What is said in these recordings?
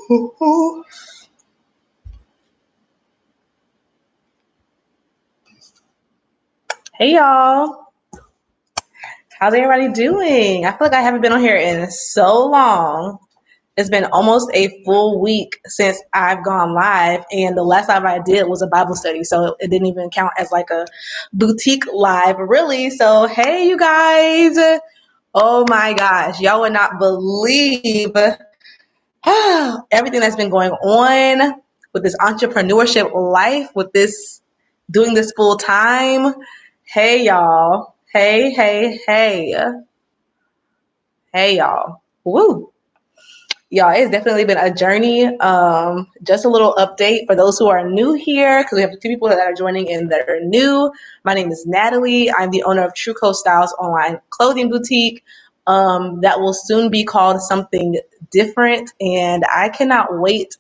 Hey y'all, how's everybody doing? I feel like I haven't been on here in so long. It's been almost a full week since I've gone live, and the last live I did was a Bible study, so it didn't even count as like a boutique live, really. So, hey, you guys. Oh my gosh, y'all would not believe everything that's been going on with this entrepreneurship life, with this doing this full time. Hey, y'all. Hey, y'all. Woo. Y'all, it's definitely been a journey. Just a little update for those who are new here, because we have a few people that are joining and that are new. My name is Natalie. I'm the owner of True Co Styles online clothing boutique. That will soon be called something different, and I cannot wait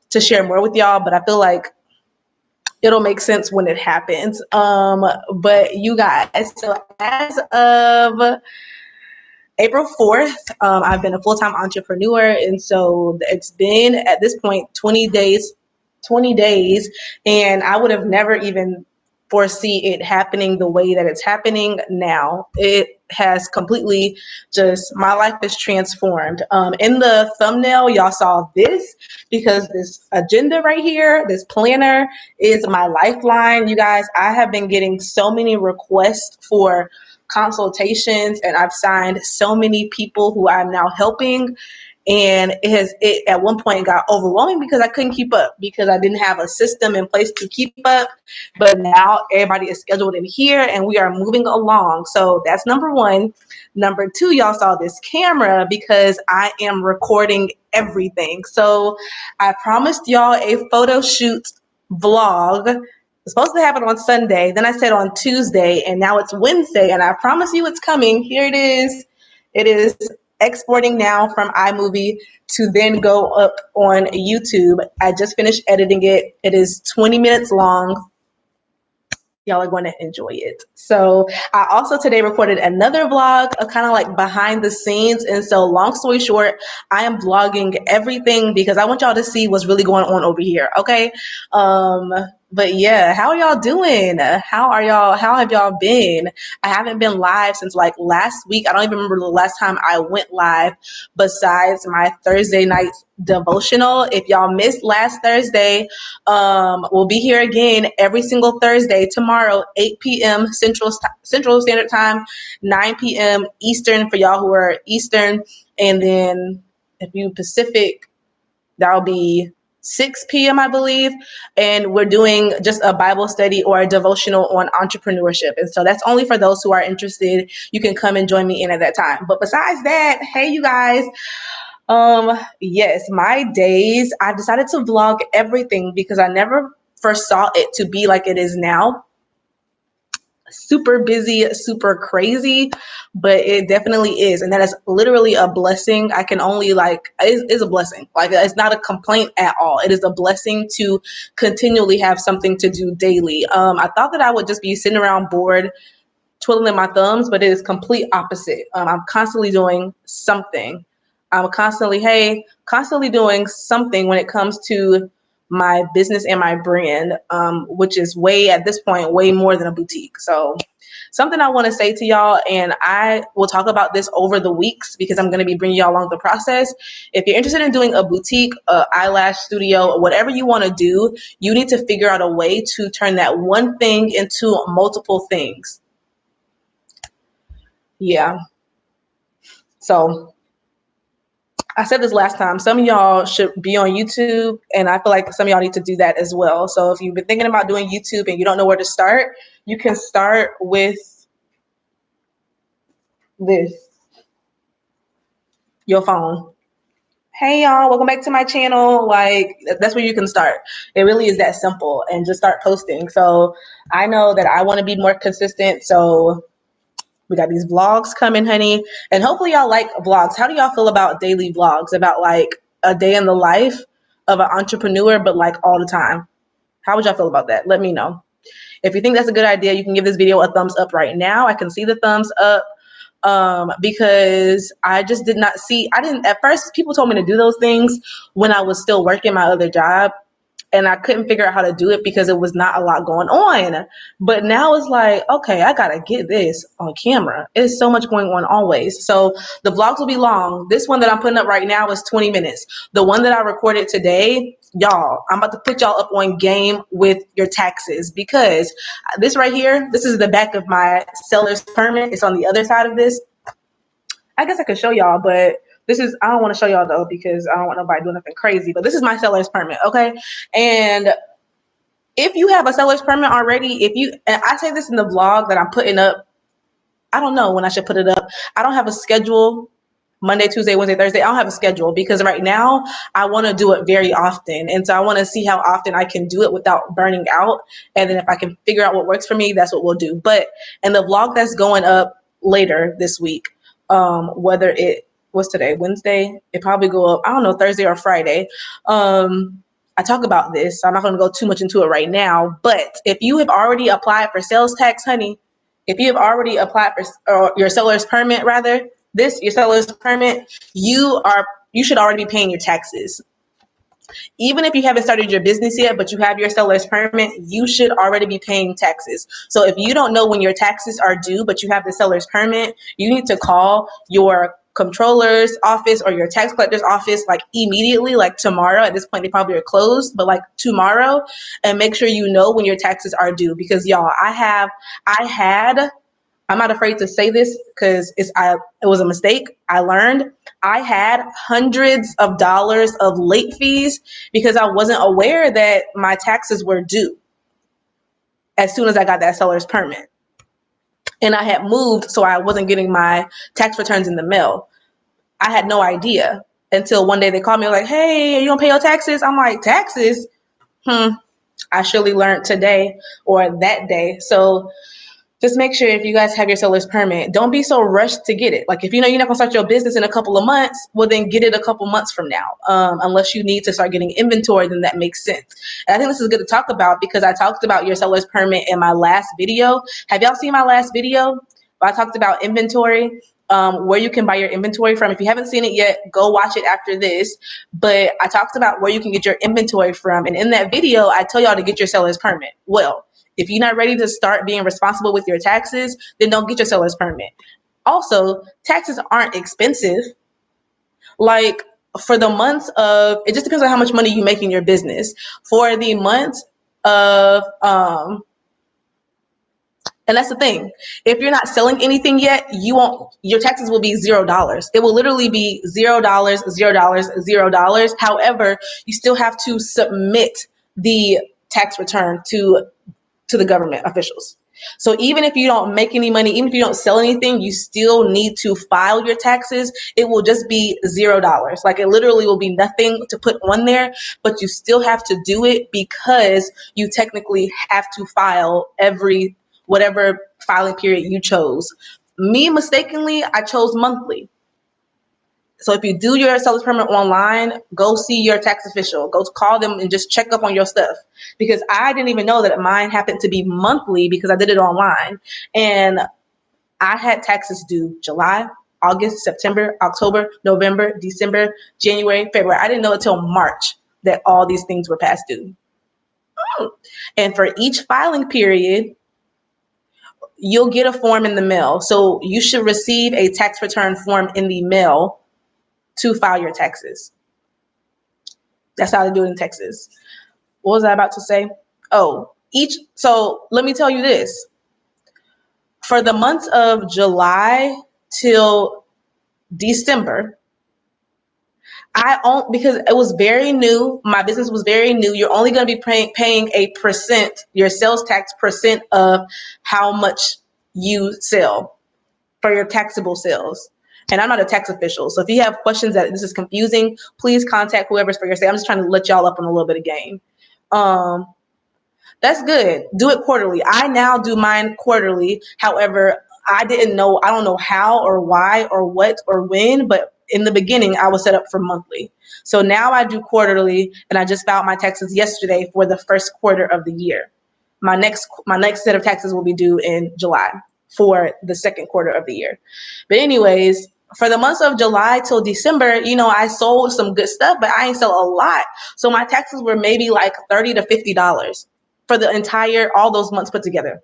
to share more with y'all, but I feel like it'll make sense when it happens. But you guys, so as of April 4th, I've been a full-time entrepreneur. And so it's been at this point 20 days. And I would have never even foresee it happening the way that it's happening now. It has completely just, my life is transformed. In the thumbnail, y'all saw this because this agenda right here, this planner is my lifeline. You guys, I have been getting so many requests for consultations, and I've signed so many people who I'm now helping, and it at one point got overwhelming because I couldn't keep up, because I didn't have a system in place to keep up. But now everybody is scheduled in here and we are moving along. So that's number one. Number two, y'all saw this camera because I am recording everything. So I promised y'all a photo shoot vlog. It's supposed to happen on Sunday. Then I said on Tuesday, and now it's Wednesday, and I promise you it's coming. Here it is. It is exporting now from iMovie to then go up on YouTube. I just finished editing it. It is 20 minutes long. Y'all are going to enjoy it. So I also today recorded another vlog, kind of like behind the scenes. And so long story short, I am vlogging everything because I want y'all to see what's really going on over here. Okay. But yeah, how are y'all doing? How have y'all been? I haven't been live since like last week. I don't even remember the last time I went live besides my Thursday night devotional. If y'all missed last Thursday, we'll be here again every single Thursday tomorrow, 8 p.m. Central Standard Time, 9 p.m. Eastern for y'all who are Eastern. And then if you Pacific, that'll be 6 p.m. I believe. And we're doing just a Bible study or a devotional on entrepreneurship. And so that's only for those who are interested. You can come and join me in at that time. But besides that, hey, you guys. Yes, my days, I decided to vlog everything because I never first saw it to be like it is now. Super busy, super crazy, but it definitely is. And that is literally a blessing. I can only it's a blessing. Like, it's not a complaint at all. It is a blessing to continually have something to do daily. I thought that I would just be sitting around bored, twiddling my thumbs, but it is complete opposite. I'm constantly doing something. I'm constantly doing something when it comes to my business and my brand, which is at this point, way more than a boutique. So something I want to say to y'all, and I will talk about this over the weeks because I'm going to be bringing y'all along the process. If you're interested in doing a boutique, eyelash studio, whatever you want to do, you need to figure out a way to turn that one thing into multiple things. Yeah. So I said this last time, some of y'all should be on YouTube, and I feel like some of y'all need to do that as well. So if you've been thinking about doing YouTube and you don't know where to start, you can start with this, your phone. Hey y'all, welcome back to my channel. Like, that's where you can start. It really is that simple, and just start posting. So I know that I want to be more consistent, so we got these vlogs coming, honey. And hopefully y'all like vlogs. How do y'all feel about daily vlogs, about like a day in the life of an entrepreneur, but like all the time? How would y'all feel about that? Let me know. If you think that's a good idea, you can give this video a thumbs up right now. I can see the thumbs up. because I just did not see, I didn't, at first people told me to do those things when I was still working my other job, and I couldn't figure out how to do it because it was not a lot going on. But now it's like, okay, I gotta get this on camera. There's so much going on always. So the vlogs will be long. This one that I'm putting up right now is 20 minutes. The one that I recorded today, y'all, I'm about to put y'all up on game with your taxes, because this right here, this is the back of my seller's permit. It's on the other side of this. I guess I could show y'all, but this is, I don't want to show y'all though, because I don't want nobody doing nothing crazy, but this is my seller's permit, okay? And if you have a seller's permit already, and I say this in the vlog that I'm putting up, I don't know when I should put it up. I don't have a schedule Monday, Tuesday, Wednesday, Thursday. I don't have a schedule because right now I want to do it very often. And so I want to see how often I can do it without burning out. And then if I can figure out what works for me, that's what we'll do. But in the vlog that's going up later this week, whether it was today, Wednesday, it probably go up, I don't know, Thursday or Friday. I talk about this, so I'm not going to go too much into it right now. But if you have already applied for sales tax, honey, if you have already applied for your seller's permit, rather, your seller's permit, you should already be paying your taxes. Even if you haven't started your business yet, but you have your seller's permit, you should already be paying taxes. So if you don't know when your taxes are due, but you have the seller's permit, you need to call your controller's office or your tax collector's office like immediately, like tomorrow. At this point, they probably are closed, but like tomorrow, and make sure you know when your taxes are due. Because y'all, I'm not afraid to say this because it was a mistake. I learned I had hundreds of dollars of late fees because I wasn't aware that my taxes were due as soon as I got that seller's permit. And I had moved, so I wasn't getting my tax returns in the mail. I had no idea until one day they called me like, hey, are you gonna pay your taxes? I'm like, taxes? I surely learned today or that day. So just make sure if you guys have your seller's permit, don't be so rushed to get it. Like if you know you're not gonna start your business in a couple of months, well then get it a couple months from now. Unless you need to start getting inventory, then that makes sense. And I think this is good to talk about because I talked about your seller's permit in my last video. Have y'all seen my last video? I talked about inventory, where you can buy your inventory from. If you haven't seen it yet, go watch it after this. But I talked about where you can get your inventory from. And in that video, I tell y'all to get your seller's permit. Well, if you're not ready to start being responsible with your taxes, then don't get your seller's permit. Also, taxes aren't expensive. Like for the months of, it just depends on how much money you make in your business. For the month of, and that's the thing. If you're not selling anything yet, your taxes will be $0. It will literally be $0, $0, $0. However, you still have to submit the tax return to the government officials. So even if you don't make any money, even if you don't sell anything, you still need to file your taxes. It will just be $0. Like it literally will be nothing to put on there, but you still have to do it because you technically have to file every whatever filing period you chose. Me mistakenly, I chose monthly. So if you do your seller's permit online, go see your tax official. Go call them and just check up on your stuff. Because I didn't even know that mine happened to be monthly because I did it online. And I had taxes due July, August, September, October, November, December, January, February. I didn't know until March that all these things were past due. And for each filing period, you'll get a form in the mail. So you should receive a tax return form in the mail to file your taxes. That's how they do it in Texas. What was I about to say? So let me tell you this. For the months of July till December, because it was very new, my business was very new, you're only going to be paying a percent, your sales tax percent of how much you sell for your taxable sales. And I'm not a tax official. So if you have questions that this is confusing, please contact whoever's for your state. I'm just trying to let y'all up on a little bit of game. That's good. Do it quarterly. I now do mine quarterly. However, I don't know how or why or what or when, but in the beginning I was set up for monthly. So now I do quarterly, and I just filed my taxes yesterday for the first quarter of the year. My next set of taxes will be due in July. for the second quarter of the year. But anyways, for the months of July till December, I sold some good stuff, but I ain't sell a lot. So my taxes were maybe like $30 to $50 for the entire, all those months put together.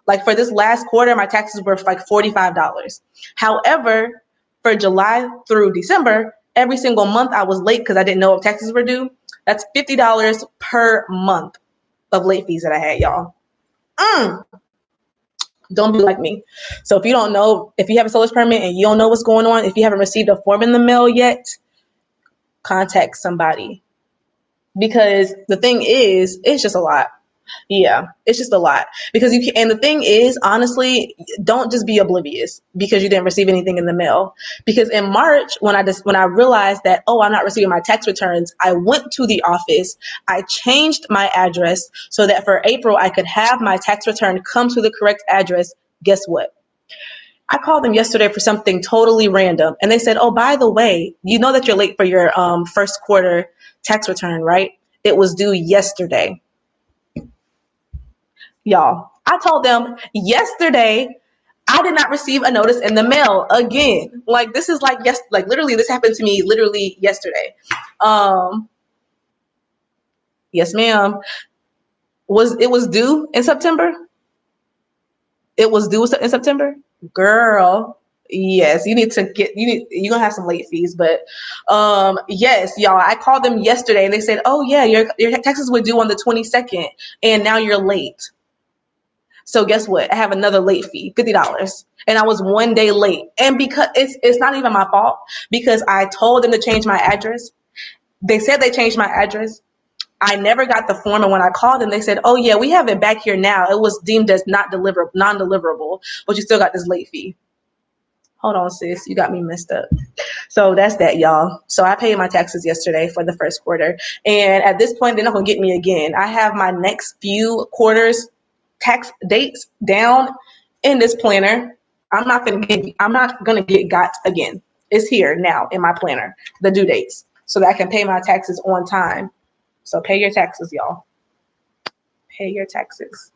Like for this last quarter, my taxes were like $45. However, for July through December, every single month I was late because I didn't know if taxes were due. That's $50 per month of late fees that I had, y'all. Don't be like me. So if you don't know, if you have a solar's permit and you don't know what's going on, if you haven't received a form in the mail yet, contact somebody. Because the thing is, it's just a lot. Yeah, it's just a lot because you can, and the thing is, honestly, don't just be oblivious because you didn't receive anything in the mail. Because in March, when I realized that, oh, I'm not receiving my tax returns, I went to the office. I changed my address so that for April I could have my tax return come to the correct address. Guess what? I called them yesterday for something totally random, and they said, oh, by the way, you know that you're late for your first quarter tax return, right? It was due yesterday. Y'all, I told them yesterday I did not receive a notice in the mail again. Like this is like, yes, like literally this happened to me literally yesterday. Yes, ma'am. It was due in September? It was due in September? Girl, yes, you're gonna have some late fees, but yes, y'all, I called them yesterday and they said, oh yeah, your taxes were due on the 22nd and now you're late. So guess what? I have another late fee, $50. And I was one day late. And because it's not even my fault because I told them to change my address. They said they changed my address. I never got the form. And when I called them, they said, oh yeah, we have it back here now. It was deemed as non-deliverable, but you still got this late fee. Hold on, sis. You got me messed up. So that's that, y'all. So I paid my taxes yesterday for the first quarter. And at this point, they're not going to get me again. I have my next few quarters tax dates down in this planner. I'm not gonna get got again. It's here now in my planner, the due dates, so that I can pay my taxes on time. So pay your taxes, y'all. Pay your taxes.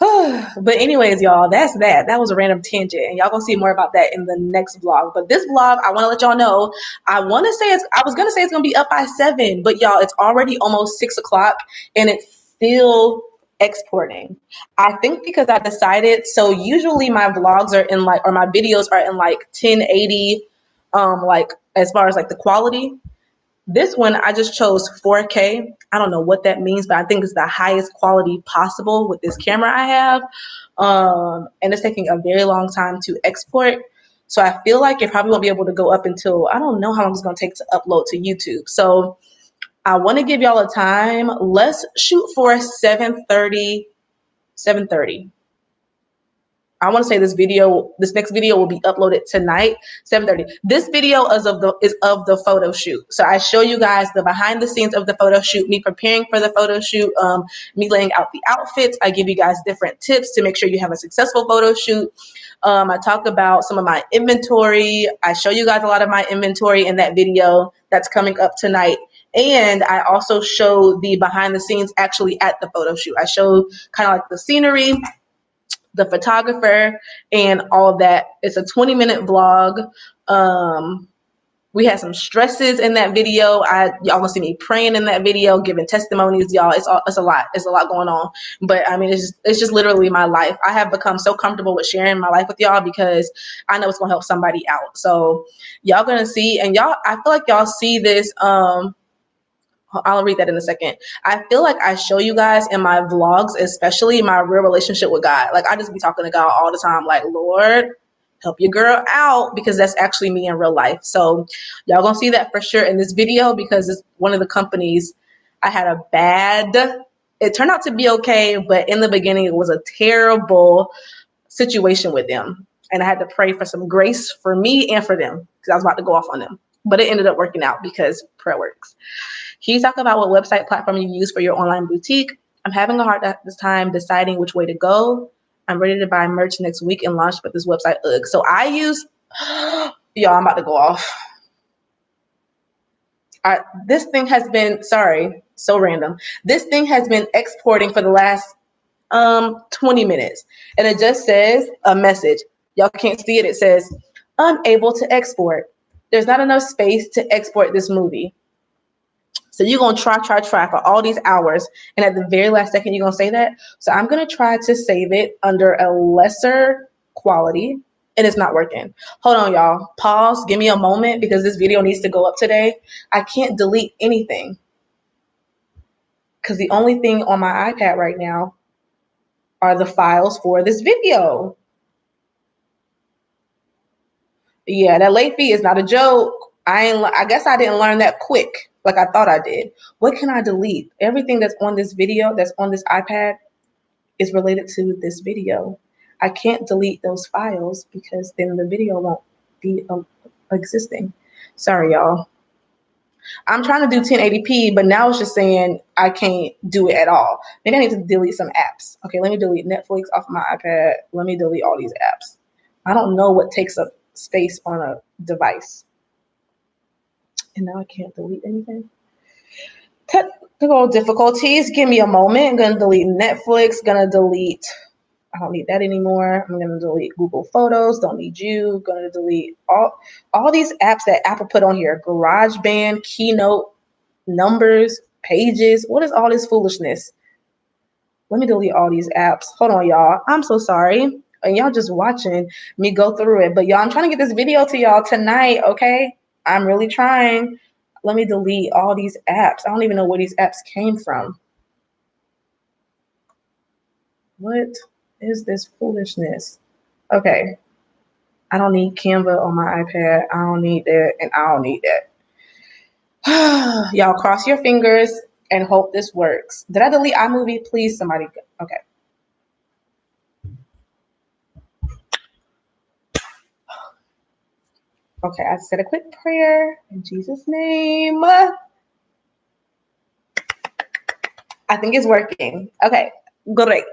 But anyways, y'all, that's that. That was a random tangent, and y'all gonna see more about that in the next vlog. But this vlog, I want to let y'all know. I was gonna say it's gonna be up by 7, but y'all, it's already almost 6 o'clock, and it's still exporting. I think because I decided. So usually my vlogs are in like, or my videos are in like 1080, like as far as like the quality. This one, I just chose 4K. I don't know what that means, but I think it's the highest quality possible with this camera I have. And it's taking a very long time to export. So I feel like it probably won't be able to go up until, I don't know how long it's going to take to upload to YouTube. So I want to give y'all a time. Let's shoot for 7:30. I want to say this next video will be uploaded tonight, 7:30. This video is of the photo shoot. So I show you guys the behind the scenes of the photo shoot, me preparing for the photo shoot, me laying out the outfits. I give you guys different tips to make sure you have a successful photo shoot. I talk about some of my inventory. I show you guys a lot of my inventory in that video that's coming up tonight. And I also show the behind the scenes actually at the photo shoot. I show kind of like the scenery, the photographer, and all of that. It's a 20-minute vlog. We had some stresses in that video. Y'all gonna see me praying in that video, giving testimonies, y'all. It's a lot. It's a lot going on. But I mean, it's just literally my life. I have become so comfortable with sharing my life with y'all because I know it's gonna help somebody out. So y'all gonna see, and y'all, I feel like y'all see this. I'll read that in a second. I feel like I show you guys in my vlogs, especially my real relationship with God. Like I just be talking to God all the time, like, Lord, help your girl out, because that's actually me in real life. So y'all gonna see that for sure in this video, because it's one of the companies I had it turned out to be okay, but in the beginning it was a terrible situation with them. And I had to pray for some grace for me and for them because I was about to go off on them. But it ended up working out because prayer works. Can you talk about what website platform you use for your online boutique? I'm having a hard time deciding which way to go. I'm ready to buy merch next week and launch with this website. Ugh. So I use, y'all, I'm about to go off. This thing has been, sorry, so random. This thing has been exporting for the last 20 minutes. And it just says a message. Y'all can't see it. It says, unable to export. There's not enough space to export this movie. So you're going to try for all these hours. And at the very last second, you're going to say that. So I'm going to try to save it under a lesser quality. And it's not working. Hold on, y'all. Pause. Give me a moment because this video needs to go up today. I can't delete anything because the only thing on my iPad right now are the files for this video. Yeah, that late fee is not a joke. I guess I didn't learn that quick like I thought I did. What can I delete? Everything that's on this video, that's on this iPad, is related to this video. I can't delete those files because then the video won't be existing. Sorry, y'all. I'm trying to do 1080p, but now it's just saying I can't do it at all. Maybe I need to delete some apps. Okay, let me delete Netflix off my iPad. Let me delete all these apps. I don't know what takes up space on a device. And now I can't delete anything. Technical difficulties. Give me a moment. I'm going to delete Netflix. I don't need that anymore. I'm going to delete Google Photos. Don't need you. Going to delete all these apps that Apple put on here. GarageBand, Keynote, Numbers, Pages. What is all this foolishness? Let me delete all these apps. Hold on, y'all. I'm so sorry. And y'all just watching me go through it. But y'all, I'm trying to get this video to y'all tonight, okay? I'm really trying. Let me delete all these apps. I don't even know where these apps came from. What is this foolishness? Okay. I don't need Canva on my iPad. I don't need that, and I don't need that. Y'all cross your fingers and hope this works. Did I delete iMovie? Please, somebody. Okay. Okay, I said a quick prayer in Jesus' name. I think it's working. Okay, great.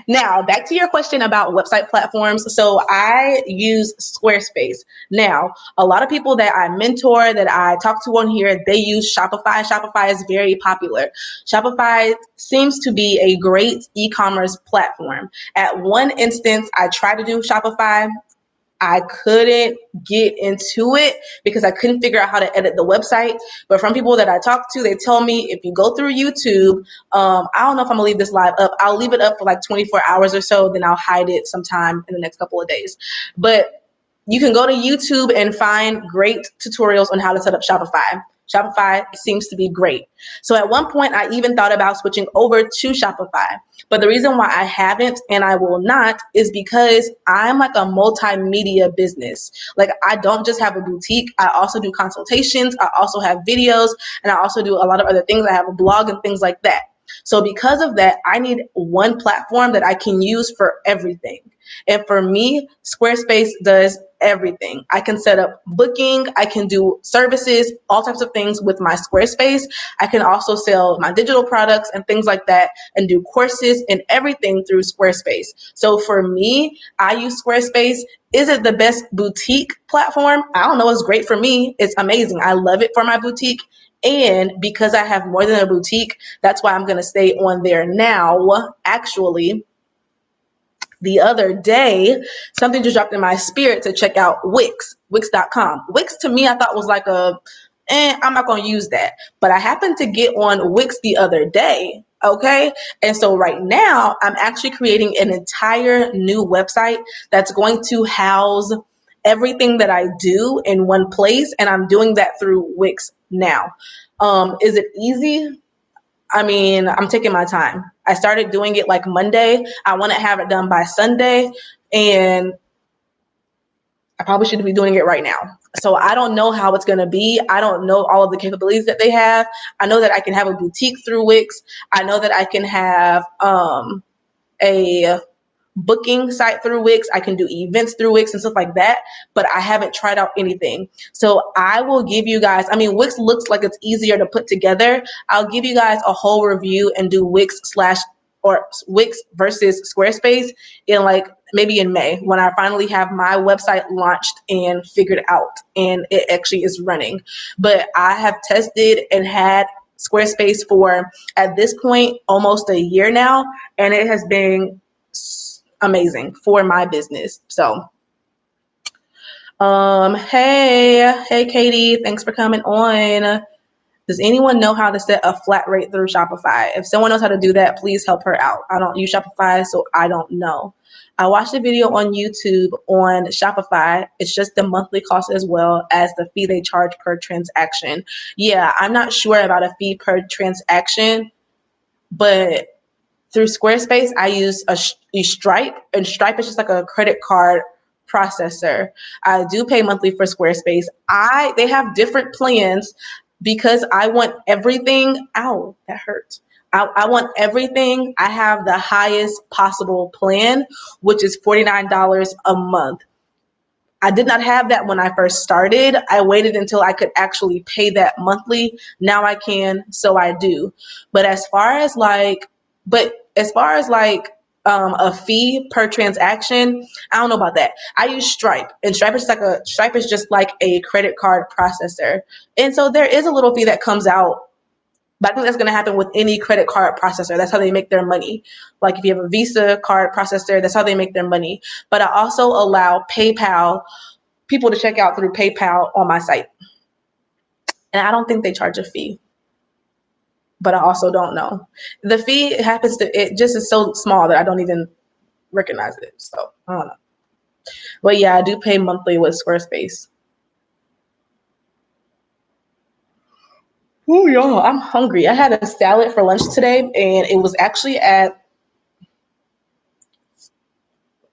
Now, back to your question about website platforms. So I use Squarespace. Now, a lot of people that I mentor, that I talk to on here, they use Shopify. Shopify is very popular. Shopify seems to be a great e-commerce platform. At one instance, I tried to do Shopify. I couldn't get into it because I couldn't figure out how to edit the website. But from people that I talk to, they tell me if you go through YouTube, I don't know if I'm gonna leave this live up. I'll leave it up for like 24 hours or so, then I'll hide it sometime in the next couple of days. But you can go to YouTube and find great tutorials on how to set up Shopify. Shopify seems to be great. So at one point, I even thought about switching over to Shopify. But the reason why I haven't and I will not is because I'm like a multimedia business. Like I don't just have a boutique. I also do consultations. I also have videos, and I also do a lot of other things. I have a blog and things like that. So because of that, I need one platform that I can use for everything. And for me, Squarespace does everything. I can set up booking. I can do services, all types of things with my Squarespace. I can also sell my digital products and things like that and do courses and everything through Squarespace. So for me, I use Squarespace. Is it the best boutique platform? I don't know. It's great for me. It's amazing. I love it for my boutique. And because I have more than a boutique, that's why I'm going to stay on there now. Actually, the other day, something just dropped in my spirit to check out Wix.com. Wix to me, I thought was like I'm not going to use that. But I happened to get on Wix the other day. Okay. And so right now I'm actually creating an entire new website that's going to house everything that I do in one place. And I'm doing that through Wix now. Is it easy? I mean, I'm taking my time. I started doing it like Monday. I want to have it done by Sunday, and I probably should be doing it right now. So I don't know how it's going to be. I don't know all of the capabilities that they have. I know that I can have a boutique through Wix. I know that I can have a booking site through Wix. I can do events through Wix and stuff like that, but I haven't tried out anything. So I will give you guys, I mean, Wix looks like it's easier to put together. I'll give you guys a whole review and do Wix versus Squarespace in like maybe in May when I finally have my website launched and figured out and it actually is running. But I have tested and had Squarespace for, at this point, almost a year now, and it has been amazing for my business. So, hey Katie, thanks for coming on. Does anyone know how to set a flat rate through Shopify? If someone knows how to do that, please help her out. I don't use Shopify, so I don't know. I watched a video on YouTube on Shopify. It's just the monthly cost as well as the fee they charge per transaction. Yeah, I'm not sure about a fee per transaction, but through Squarespace, I use Stripe, and Stripe is just like a credit card processor. I do pay monthly for Squarespace. They have different plans because I want everything. Ow, that hurt. I want everything. I have the highest possible plan, which is $49 a month. I did not have that when I first started. I waited until I could actually pay that monthly. Now I can, so I do. But as far as like a fee per transaction, I don't know about that. I use Stripe, and Stripe is just like a credit card processor, and so there is a little fee that comes out. But I think that's going to happen with any credit card processor. That's how they make their money. Like if you have a Visa card processor, that's how they make their money. But I also allow people to check out through PayPal on my site. And I don't think they charge a fee, but I also don't know. The fee it just is so small that I don't even recognize it. So I don't know. But yeah, I do pay monthly with Squarespace. Ooh, y'all, I'm hungry. I had a salad for lunch today, and it was actually at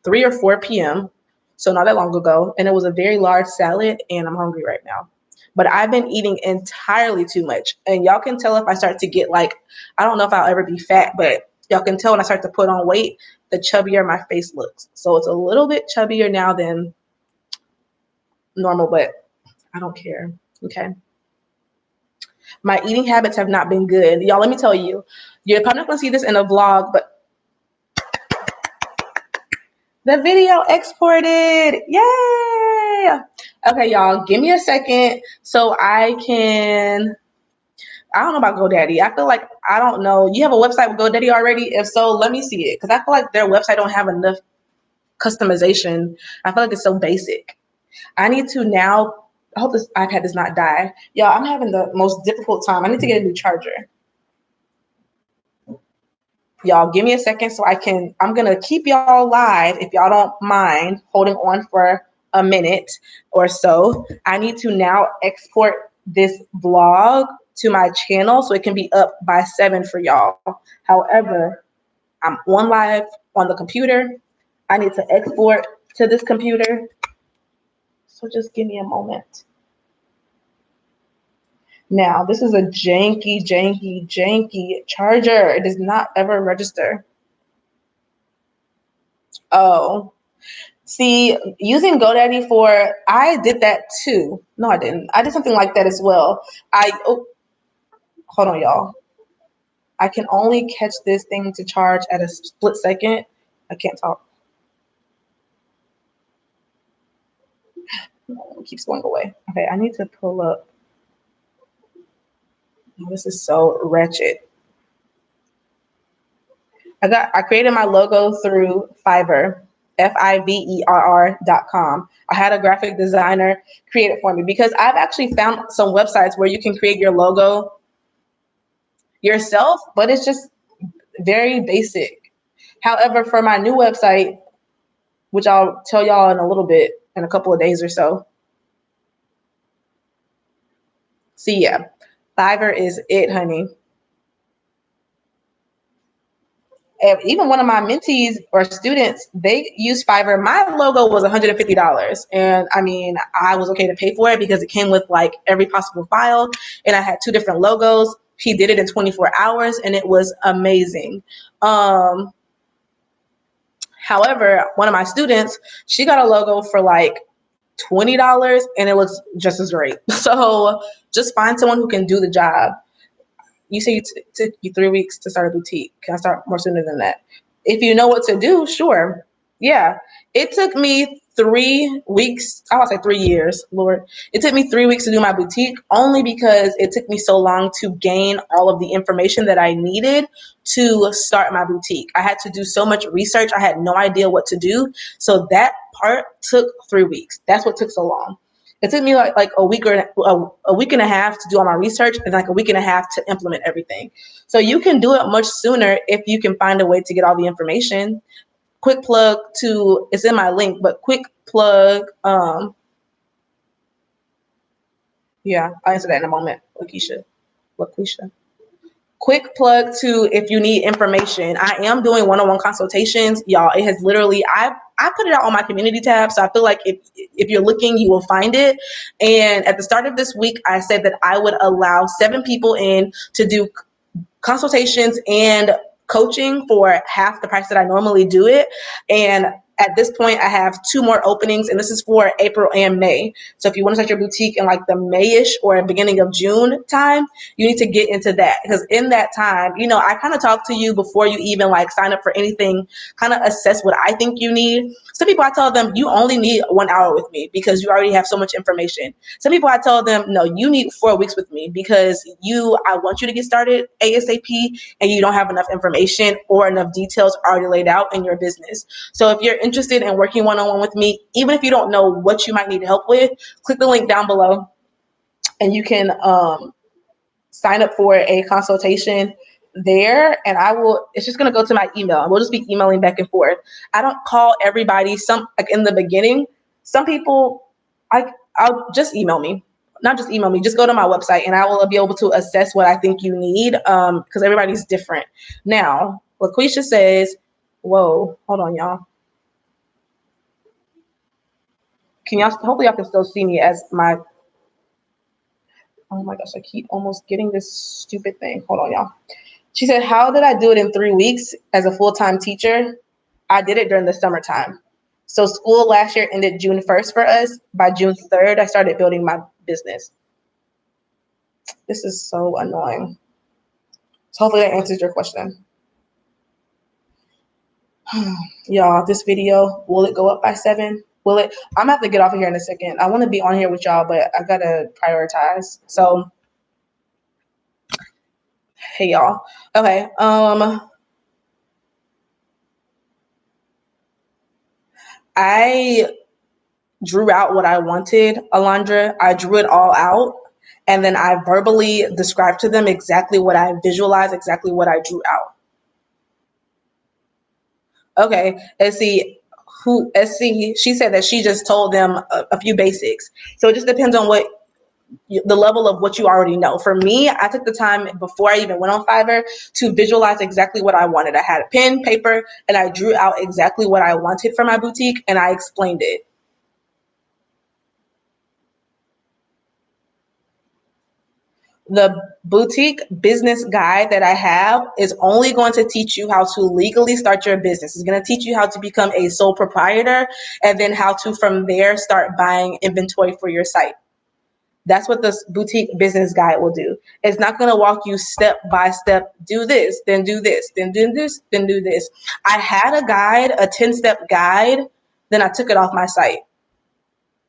3 or 4 p.m., so not that long ago, and it was a very large salad, and I'm hungry right now. But I've been eating entirely too much, and y'all can tell if I start to get like, I don't know if I'll ever be fat, but y'all can tell when I start to put on weight, the chubbier my face looks. So it's a little bit chubbier now than normal, but I don't care, okay? My eating habits have not been good. Y'all, let me tell you, you're probably not going to see this in a vlog, but the video exported. Yay! Okay, y'all, give me a second so I don't know about GoDaddy. I feel like, I don't know. You have a website with GoDaddy already? If so, let me see it. Because I feel like their website don't have enough customization. I feel like it's so basic. I need to now, I hope this iPad does not die. Y'all, I'm having the most difficult time. I need to get a new charger. Y'all, give me a second so I'm going to keep y'all live if y'all don't mind holding on for a minute or so. I need to now export this vlog to my channel so it can be up by 7 for y'all. However, I'm on live on the computer. I need to export to this computer. So just give me a moment. Now, this is a janky charger. It does not ever register. Oh, see, using GoDaddy I did that too. No, I didn't. I did something like that as well. Hold on, y'all. I can only catch this thing to charge at a split second. I can't talk. It keeps going away. Okay, I need to pull up. Oh, this is so wretched. I created my logo through Fiverr, Fiverr.com. I had a graphic designer create it for me because I've actually found some websites where you can create your logo yourself, but it's just very basic. However, for my new website, which I'll tell y'all in a little bit, in a couple of days or so. See, yeah, Fiverr is it, honey. And even one of my mentees or students, they use Fiverr. My logo was $150. And I mean, I was okay to pay for it because it came with like every possible file. And I had 2 different logos. He did it in 24 hours and it was amazing. However, one of my students, she got a logo for like $20 and it looks just as great. So just find someone who can do the job. You say it took you 3 weeks to start a boutique. Can I start more sooner than that? If you know what to do, sure. Yeah. It took me 3 weeks, I would say 3 years, Lord. It took me 3 weeks to do my boutique only because it took me so long to gain all of the information that I needed to start my boutique. I had to do so much research. I had no idea what to do. So that part took 3 weeks. That's what took so long. It took me like a week or a week and a half to do all my research and like a week and a half to implement everything. So you can do it much sooner if you can find a way to get all the information. Quick plug to, it's in my link, but quick plug, yeah, I'll answer that in a moment, Lakeisha. Quick plug to, if you need information, I am doing one-on-one consultations, y'all. It has literally, I put it out on my community tab, so I feel like if you're looking, you will find it. And at the start of this week, I said that I would allow 7 people in to do consultations and coaching for half the price that I normally do it. And at this point, I have 2 more openings, and this is for April and May. So if you want to start your boutique in like the May-ish or beginning of June time, you need to get into that, because in that time, I kind of talk to you before you even like sign up for anything, kind of assess what I think you need. Some people, I tell them, you only need 1 hour with me because you already have so much information. Some people, I tell them, no, you need 4 weeks with me because I want you to get started ASAP, and you don't have enough information or enough details already laid out in your business. So if you're interested in working one-on-one with me, even if you don't know what you might need help with, click the link down below and you can sign up for a consultation there, and it's just going to go to my email, and we'll just be emailing back and forth. I don't call everybody. Some, like in the beginning, some people, I'll just email me. Not just email me, just go to my website and I will be able to assess what I think you need, because everybody's different. Now, LaQuisha says, whoa, hold on, y'all. Hopefully y'all can still see me as my, oh my gosh, I keep almost getting this stupid thing. Hold on, y'all. She said, how did I do it in 3 weeks as a full-time teacher? I did it during the summertime. So school last year ended June 1st for us. By June 3rd, I started building my business. This is so annoying. So hopefully that answers your question. Y'all, this video, will it go up by 7? Will it? I'm gonna have to get off of here in a second. I want to be on here with y'all, but I gotta prioritize. So, hey y'all. Okay. I drew out what I wanted, Alondra. I drew it all out, and then I verbally described to them exactly what I visualized, exactly what I drew out. Okay, let's see. She said that she just told them a few basics. So it just depends on the level of what you already know. For me, I took the time before I even went on Fiverr to visualize exactly what I wanted. I had a pen, paper, and I drew out exactly what I wanted for my boutique, and I explained it. The boutique business guide that I have is only going to teach you how to legally start your business. It's going to teach you how to become a sole proprietor, and then how to, from there, start buying inventory for your site. That's what this boutique business guide will do. It's not going to walk you step by step, do this, then do this, then do this, then do this. I had a guide, a 10-step guide, then I took it off my site.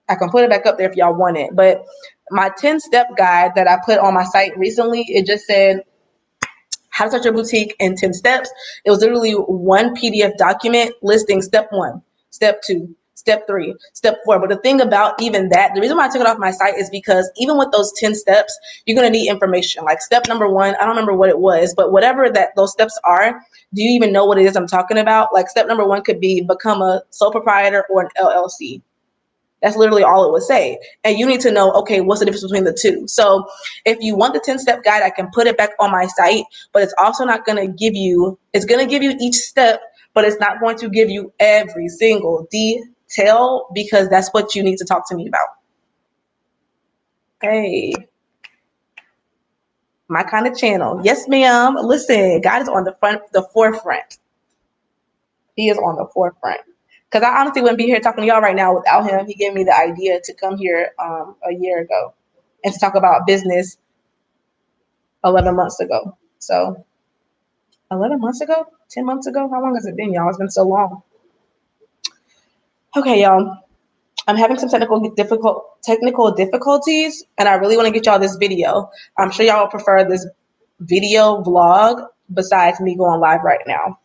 I can put it back up there if y'all want it. But my 10-step guide that I put on my site recently, it just said how to start your boutique in 10 steps. It was literally one PDF document listing step 1, step 2, step 3, step 4. But the thing about even that, the reason why I took it off my site is because even with those 10 steps, you're going to need information. Like step number 1, I don't remember what it was, but whatever those steps are, do you even know what it is I'm talking about? Like step number 1 could be become a sole proprietor or an LLC. That's literally all it would say. And you need to know, okay, what's the difference between the two? So if you want the 10-step guide, I can put it back on my site, but it's also not going to give you, it's going to give you each step, but it's not going to give you every single detail, because that's what you need to talk to me about. Hey, my kind of channel. Yes, ma'am. Listen, God is on the forefront. He is on the forefront. Because I honestly wouldn't be here talking to y'all right now without him. He gave me the idea to come here a year ago and to talk about business 11 months ago. So 11 months ago? 10 months ago? How long has it been, y'all? It's been so long. Okay, y'all. I'm having some technical difficulties, and I really want to get y'all this video. I'm sure y'all will prefer this video vlog besides me going live right now.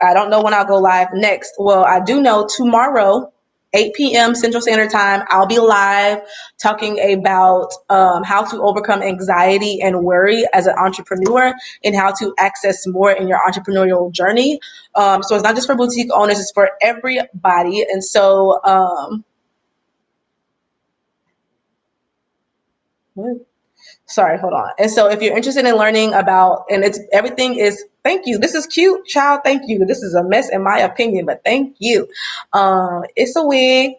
I don't know when I'll go live next. Well, I do know tomorrow, 8 p.m. Central Standard Time, I'll be live talking about how to overcome anxiety and worry as an entrepreneur and how to access more in your entrepreneurial journey. So it's not just for boutique owners, it's for everybody. And so, sorry, hold on. And so if you're interested in learning about, and it's everything is, thank you. This is cute, child. Thank you. This is a mess in my opinion, but thank you. It's a wig.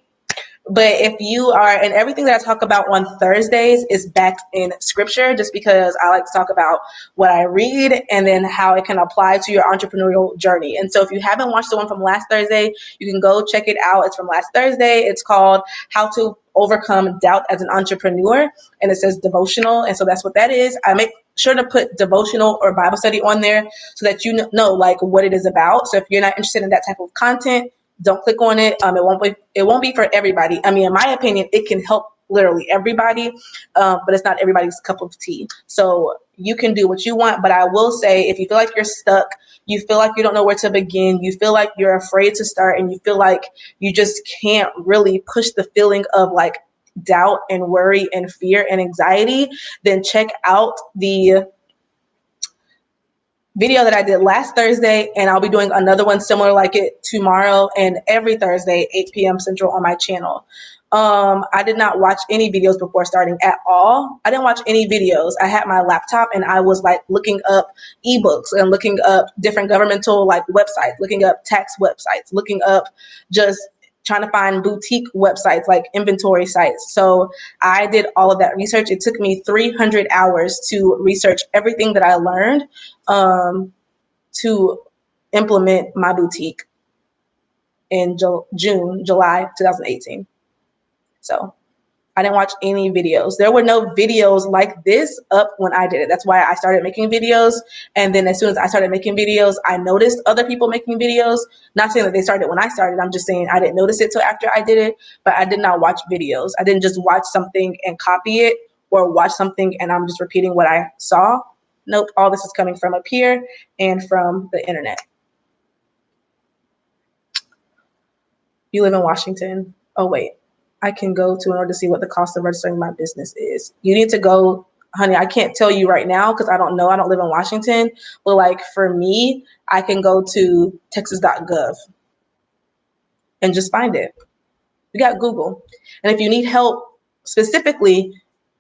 But if you are, and everything that I talk about on Thursdays is backed in scripture, just because I like to talk about what I read and then how it can apply to your entrepreneurial journey. And so if you haven't watched the one from last Thursday, you can go check it out. It's from last Thursday. It's called How to Overcome Doubt as an Entrepreneur. And it says devotional. And so that's what that is. I make sure to put devotional or Bible study on there so that you know like what it is about. So if you're not interested in that type of content, don't click on it. It won't be for everybody. I mean, in my opinion, it can help literally everybody, but it's not everybody's cup of tea. So you can do what you want. But I will say, if you feel like you're stuck, you feel like you don't know where to begin, you feel like you're afraid to start, and you feel like you just can't really push the feeling of like doubt and worry and fear and anxiety, then check out the video that I did last Thursday, and I'll be doing another one similar like it tomorrow and every Thursday, 8 p.m. Central on my channel. I did not watch any videos before starting at all. I didn't watch any videos. I had my laptop and I was like looking up ebooks and looking up different governmental like websites, looking up tax websites, looking up just trying to find boutique websites like inventory sites. So I did all of that research. It took me 300 hours to research everything that I learned to implement my boutique in July 2018. So I didn't watch any videos. There were no videos like this up when I did it. That's why I started making videos. And then as soon as I started making videos, I noticed other people making videos. Not saying that they started when I started. I'm just saying I didn't notice it till after I did it. But I did not watch videos. I didn't just watch something and copy it, or watch something and I'm just repeating what I saw. Nope. All this is coming from up here and from the internet. You live in Washington. Oh, wait. I can go to in order to see what the cost of registering my business is. You need to go, honey, I can't tell you right now because I don't know. I don't live in Washington. But like for me, I can go to texas.gov and just find it. We got Google. And if you need help specifically,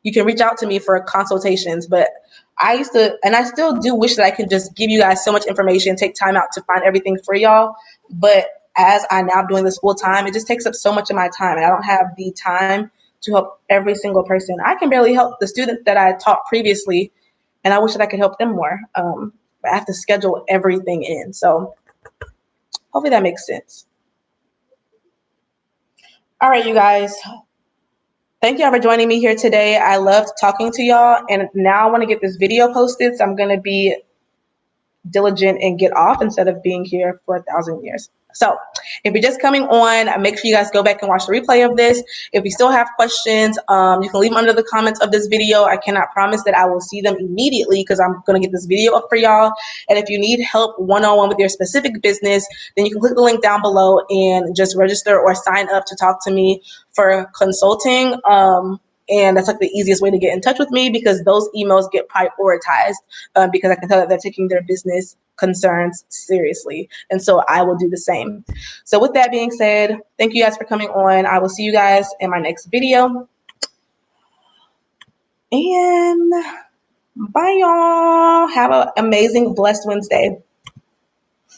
you can reach out to me for consultations. But I used to, and I still do wish that I could just give you guys so much information, take time out to find everything for y'all. But as I now doing this full time, it just takes up so much of my time, and I don't have the time to help every single person. I can barely help the students that I taught previously, and I wish that I could help them more. But I have to schedule everything in. So hopefully that makes sense. All right, you guys. Thank y'all for joining me here today. I loved talking to y'all, and now I want to get this video posted, so I'm going to be diligent and get off instead of being here for 1,000 years. So if you're just coming on, make sure you guys go back and watch the replay of this. If you still have questions, you can leave them under the comments of this video. I cannot promise that I will see them immediately because I'm going to get this video up for y'all. And if you need help one-on-one with your specific business, then you can click the link down below and just register or sign up to talk to me for consulting. And that's like the easiest way to get in touch with me because those emails get prioritized because I can tell that they're taking their business concerns seriously. And so I will do the same. So with that being said, thank you guys for coming on. I will see you guys in my next video. And bye, y'all. Have an amazing, blessed Wednesday.